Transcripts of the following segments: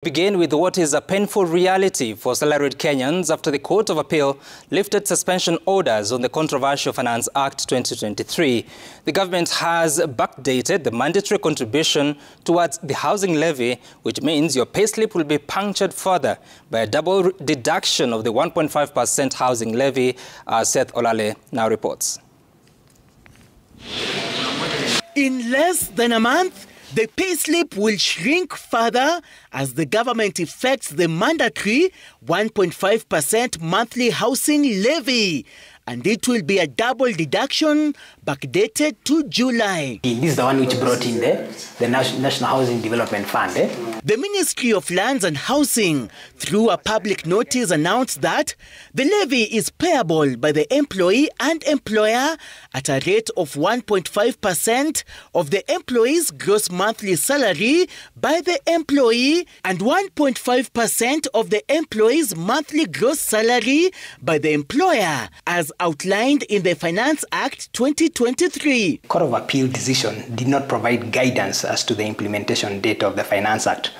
Begin with what is a painful reality for salaried Kenyans after the Court of Appeal lifted suspension orders on the controversial Finance Act 2023. The government has backdated the mandatory contribution towards the housing levy, which means your payslip will be punctured further by a double deduction of the 1.5% housing levy. Seth Olale now reports. In less than a month, the payslip will shrink further as the government effects the mandatory 1.5% monthly housing levy, and it will be a double deduction backdated to July. This is the one which brought in the National Housing Development Fund. The Ministry of Lands and Housing, through a public notice, announced that the levy is payable by the employee and employer at a rate of 1.5% of the employee's gross monthly salary by the employee and 1.5% of the employee's monthly gross salary by the employer, as outlined in the Finance Act 2023. Court of Appeal decision did not provide guidance as to the implementation date of the Finance Act.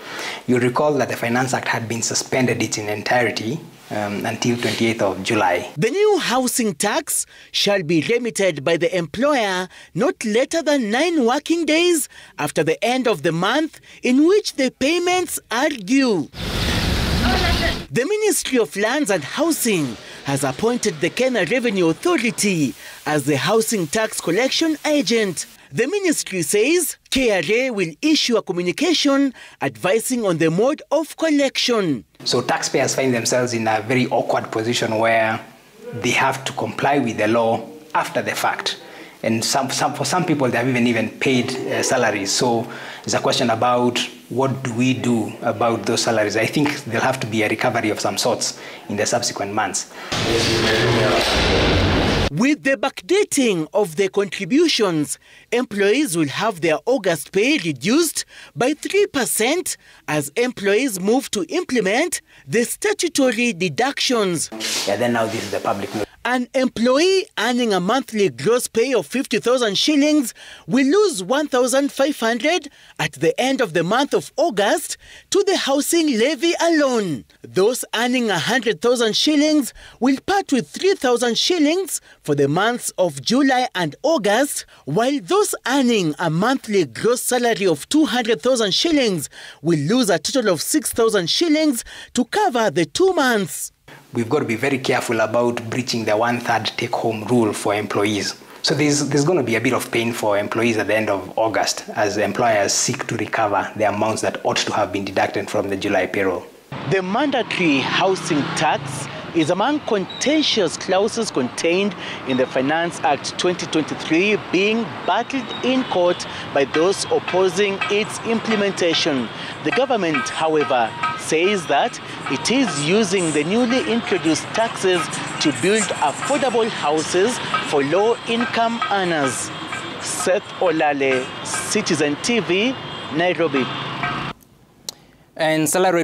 You'll recall that the Finance Act had been suspended in entirety until 28th of July. The new housing tax shall be remitted by the employer not later than 9 working days after the end of the month in which the payments are due. The Ministry of Lands and Housing has appointed the Kenya Revenue Authority as the housing tax collection agent. The ministry says KRA will issue a communication advising on the mode of collection. So taxpayers find themselves in a very awkward position where they have to comply with the law after the fact. And for some people, they have even paid salaries. So it's a question about what do we do about those salaries. I think there'll have to be a recovery of some sorts in the subsequent months. With the backdating of the contributions, employees will have their August pay reduced by 3% as employees move to implement the statutory deductions. Yeah, then now this is the public notice. An employee earning a monthly gross pay of 50,000 shillings will lose 1,500 at the end of the month of August to the housing levy alone. Those earning 100,000 shillings will part with 3,000 shillings for the months of July and August, while those earning a monthly gross salary of 200,000 shillings will lose a total of 6,000 shillings to cover the 2 months. We've got to be very careful about breaching the 1/3 take-home rule for employees. So there's going to be a bit of pain for employees at the end of August as employers seek to recover the amounts that ought to have been deducted from the July payroll. The mandatory housing tax is among contentious clauses contained in the Finance Act 2023 being battled in court by those opposing its implementation. The government, however, says that it is using the newly introduced taxes to build affordable houses for low-income earners. Seth Olale, Citizen TV, Nairobi. And salaried